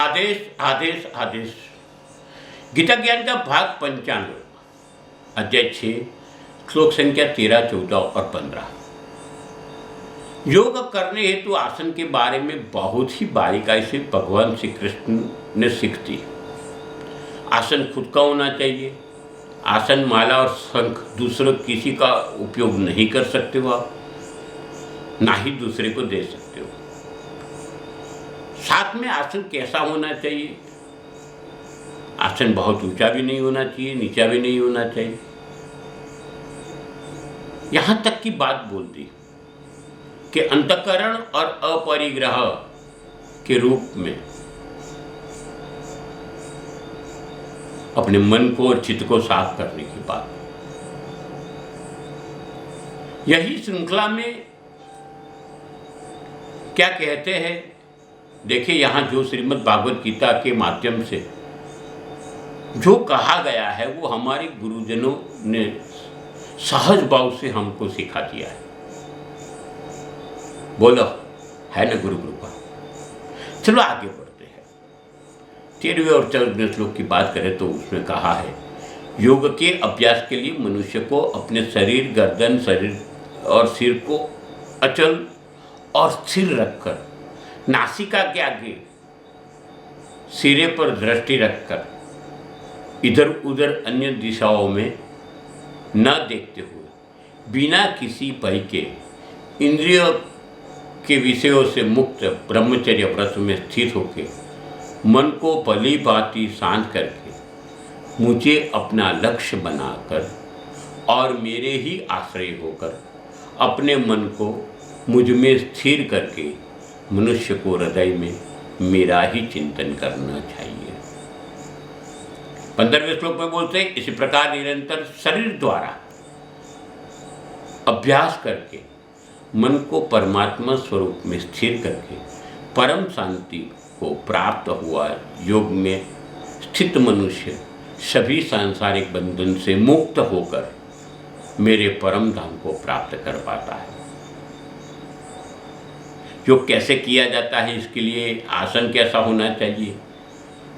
आदेश आदेश आदेश। गीता ज्ञान का भाग 95, अध्याय 6, श्लोक संख्या 13, 14 और 15। योग करने हेतु आसन के बारे में बहुत ही बारीकाई से भगवान श्री कृष्ण ने सीख दी। आसन खुद का होना चाहिए। आसन माला और शंख दूसरों किसी का उपयोग नहीं कर सकते हो आप, ना ही दूसरे को दे सकते हो। साथ में आसन कैसा होना चाहिए? आसन बहुत ऊंचा भी नहीं होना चाहिए, नीचा भी नहीं होना चाहिए। यहां तक की बात बोल दी कि अंतःकरण और अपरिग्रह के रूप में अपने मन को और चित्त को साफ करने की बात। यही श्रृंखला में क्या कहते हैं, देखिए यहां जो श्रीमद् भागवत गीता के माध्यम से जो कहा गया है वो हमारे गुरुजनों ने सहज भाव से हमको सिखा दिया है। बोलो, है ना गुरु कृपा। चलो आगे बढ़ते हैं। 13वें और 14वें श्लोक की बात करें तो उसमें कहा है, योग के अभ्यास के लिए मनुष्य को अपने शरीर, गर्दन, शरीर और सिर को अचल और स्थिर रखकर, नासिका के आगे सिरे पर दृष्टि रखकर, इधर उधर अन्य दिशाओं में न देखते हुए, बिना किसी भय के, इंद्रियों के विषयों से मुक्त ब्रह्मचर्य व्रत में स्थित होकर, मन को भली भांति शांत करके, मुझे अपना लक्ष्य बनाकर और मेरे ही आश्रय होकर अपने मन को मुझ में स्थिर करके मनुष्य को हृदय में मेरा ही चिंतन करना चाहिए। 15वें श्लोक में बोलते हैं, इसी प्रकार निरंतर शरीर द्वारा अभ्यास करके मन को परमात्मा स्वरूप में स्थिर करके परम शांति को प्राप्त हुआ योग में स्थित मनुष्य सभी सांसारिक बंधन से मुक्त होकर मेरे परम धाम को प्राप्त कर पाता है। योग कैसे किया जाता है, इसके लिए आसन कैसा होना चाहिए,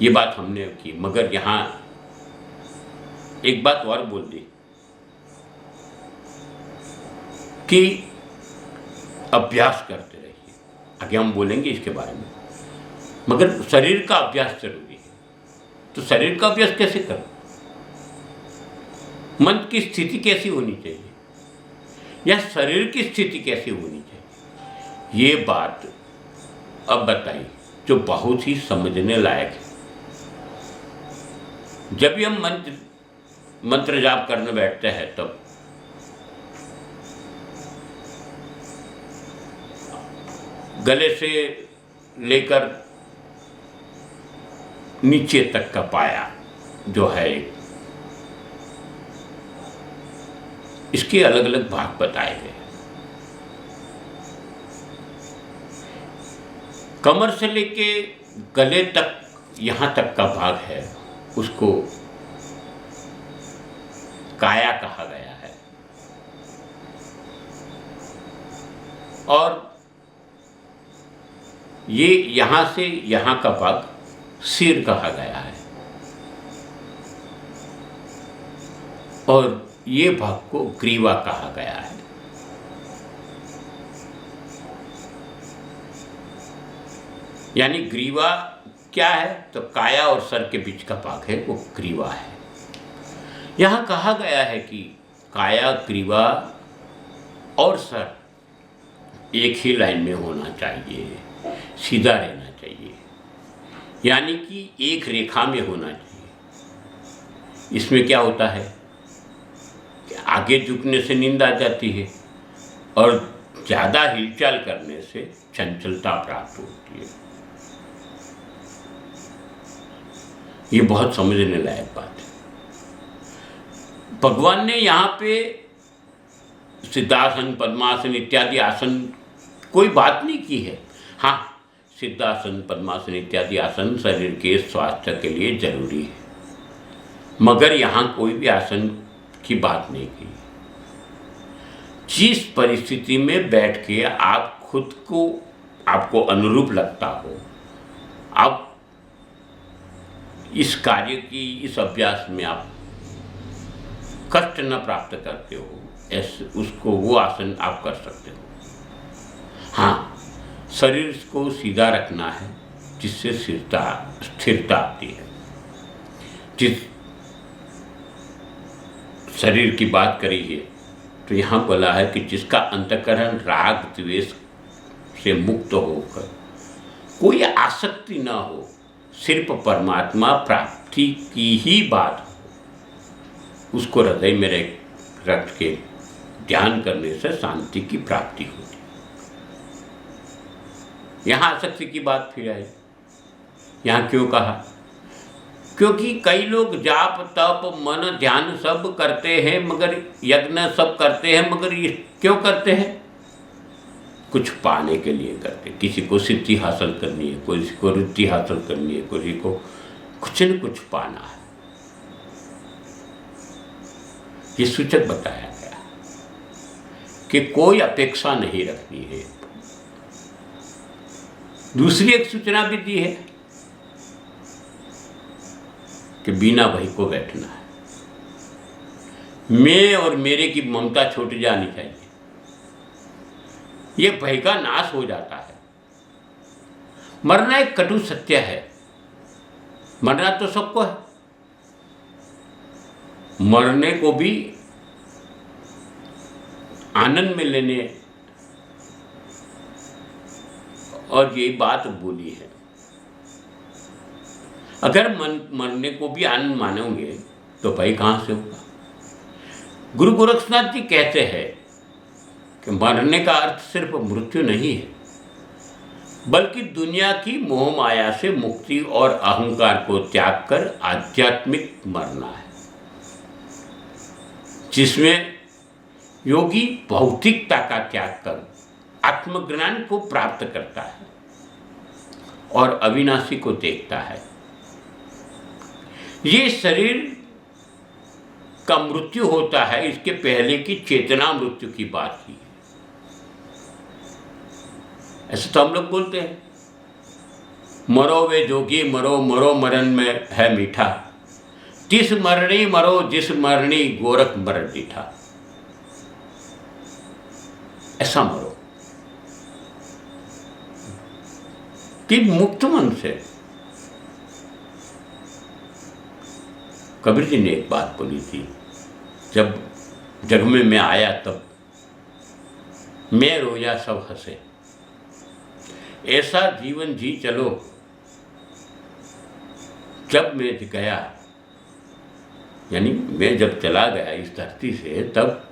ये बात हमने की। मगर यहाँ एक बात और बोल दी कि अभ्यास करते रहिए। आगे हम बोलेंगे इसके बारे में, मगर शरीर का अभ्यास जरूरी है। तो शरीर का अभ्यास कैसे करें? मन की स्थिति कैसी होनी चाहिए या शरीर की स्थिति कैसी होनी चाहिए, ये बात अब बताइए, जो बहुत ही समझने लायक है। जब भी हम मंत्र जाप करने बैठते हैं तब गले से लेकर नीचे तक का पाया जो है, इसके अलग अलग भाग बताए गए। कमर से लेके गले तक, यहाँ तक का भाग है, उसको काया कहा गया है। और ये यहाँ से यहाँ का भाग सिर कहा गया है, और ये भाग को ग्रीवा कहा गया है। यानी ग्रीवा क्या है, तो काया और सर के बीच का भाग है, वो ग्रीवा है। यहाँ कहा गया है कि काया, ग्रीवा और सर एक ही लाइन में होना चाहिए, सीधा रहना चाहिए, यानी कि एक रेखा में होना चाहिए। इसमें क्या होता है कि आगे झुकने से नींद आ जाती है और ज़्यादा हिलचाल करने से चंचलता प्राप्त होती है। ये बहुत समझने लायक बात है। भगवान ने यहाँ पे सिद्धासन, पद्मासन इत्यादि आसन कोई बात नहीं की है। हाँ, सिद्धासन, पद्मासन इत्यादि आसन शरीर के स्वास्थ्य के लिए जरूरी है, मगर यहाँ कोई भी आसन की बात नहीं की। जिस परिस्थिति में बैठ के आप खुद को, आपको अनुरूप लगता हो, आप इस कार्य की, इस अभ्यास में आप कष्ट न प्राप्त करते हो, ऐसे उसको वो आसन आप कर सकते हो। हाँ, शरीर को सीधा रखना है जिससे स्थिरता आती है। जिस शरीर की बात करी है तो यहाँ बोला है कि जिसका अंतःकरण राग द्वेष से मुक्त होकर कोई आसक्ति न हो, सिर्फ परमात्मा प्राप्ति की ही बात हो, उसको हृदय में रख के ध्यान करने से शांति की प्राप्ति होती। यहाँ आसक्ति की बात फिर आई। यहाँ क्यों कहा? क्योंकि कई लोग जाप तप मन ध्यान सब करते हैं, मगर यज्ञ सब करते हैं, मगर ये क्यों करते हैं? कुछ पाने के लिए करते। किसी को सिद्धि हासिल करनी है, किसी को रुचि हासिल करनी है, किसी को कुछ न कुछ पाना है। ये सूचक बताया गया कि कोई अपेक्षा नहीं रखनी है। दूसरी एक सूचना भी दी है कि बिना भय को बैठना है। मैं और मेरे की ममता छूट जानी चाहिए। ये भय का नाश हो जाता है। मरना एक कटु सत्य है। मरना तो सबको है। मरने को भी आनंद में लेने और ये बात बोली है। अगर मरने को भी आनंद मानोगे तो भय कहाँ से होगा? गुरु गोरक्षनाथ जी कहते हैं कि मरने का अर्थ सिर्फ मृत्यु नहीं है, बल्कि दुनिया की मोह माया से मुक्ति और अहंकार को त्याग कर आध्यात्मिक मरना है, जिसमें योगी भौतिकता का त्याग कर आत्मज्ञान को प्राप्त करता है और अविनाशी को देखता है। ये शरीर का मृत्यु होता है, इसके पहले की चेतना मृत्यु की बात की है। ऐसे तो हम लोग बोलते हैं, मरो वे जोगी मरो, मरो मरण में है मीठा, तिस मरणी मरो जिस मरणी गोरख मर डीठा। ऐसा मरो कि मुक्त मन से। कबीर जी ने एक बात बोली थी, जब जग में मैं आया तब मैं रोया सब हंसे, ऐसा जीवन जी चलो। जब मैं गया, यानी मैं जब चला गया इस धरती से, तब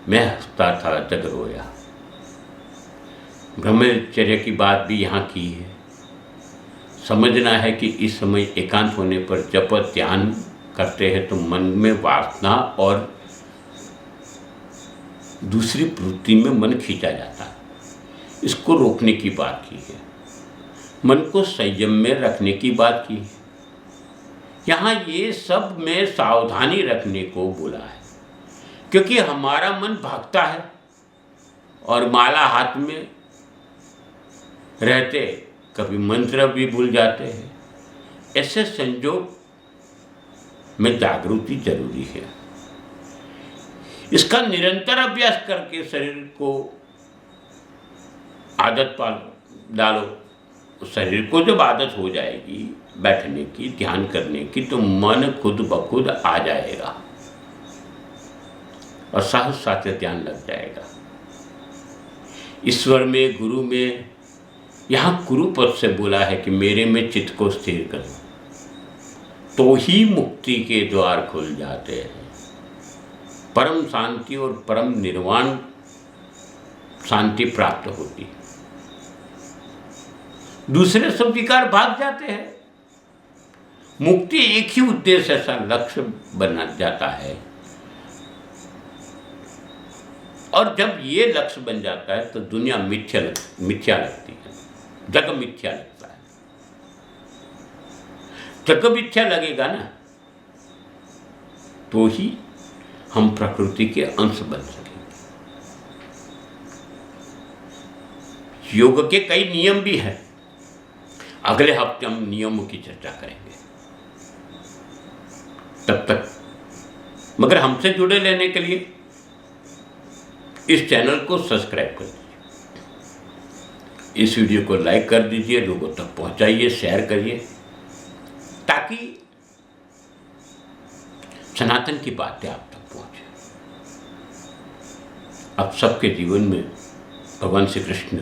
मैं हंसता था, जग रोया। ब्रह्मचर्य की बात भी यहाँ की है। समझना है कि इस समय एकांत होने पर जब ध्यान करते हैं तो मन में वासना और दूसरी प्रवृत्ति में मन खींचा जाता है। इसको रोकने की बात की है, मन को संयम में रखने की बात की है। यहाँ ये सब में सावधानी रखने को बोला है, क्योंकि हमारा मन भागता है और माला हाथ में रहते कभी मंत्र भी भूल जाते हैं। ऐसे संजोग में जागृति जरूरी है। इसका निरंतर अभ्यास करके शरीर को आदत डालो। शरीर को जब आदत हो जाएगी बैठने की, ध्यान करने की, तो मन खुद ब खुद आ जाएगा और सहज साथ ध्यान लग जाएगा। ईश्वर में, गुरु में, यहाँ गुरु पद से बोला है कि मेरे में चित्त को स्थिर करो, तो ही मुक्ति के द्वार खुल जाते हैं। परम शांति और परम निर्वाण शांति प्राप्त होती है। दूसरे सब विकार भाग जाते हैं। मुक्ति एक ही उद्देश्य, ऐसा लक्ष्य बना जाता है। और जब ये लक्ष्य बन जाता है तो दुनिया मिथ्या लगती है, जग मिथ्या लगता है। जग मिथ्या लगेगा ना, तो ही हम प्रकृति के अंश बन सकेंगे। योग के कई नियम भी हैं। अगले हफ्ते हम नियमों की चर्चा करेंगे। तब तक मगर हमसे जुड़े रहने के लिए इस चैनल को सब्सक्राइब कर दीजिए, इस वीडियो को लाइक कर दीजिए, लोगों तक पहुंचाइए, शेयर करिए, ताकि सनातन की बातें आप तक पहुंचे। आप सबके जीवन में भगवान श्री कृष्ण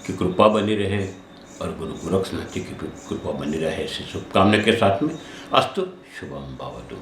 की कृपा बनी रहे और गुरु गोरक्षनाथ जी की कृपा बनी रहे, ऐसी शुभकामना के साथ में अस्तु शुभम भवतु।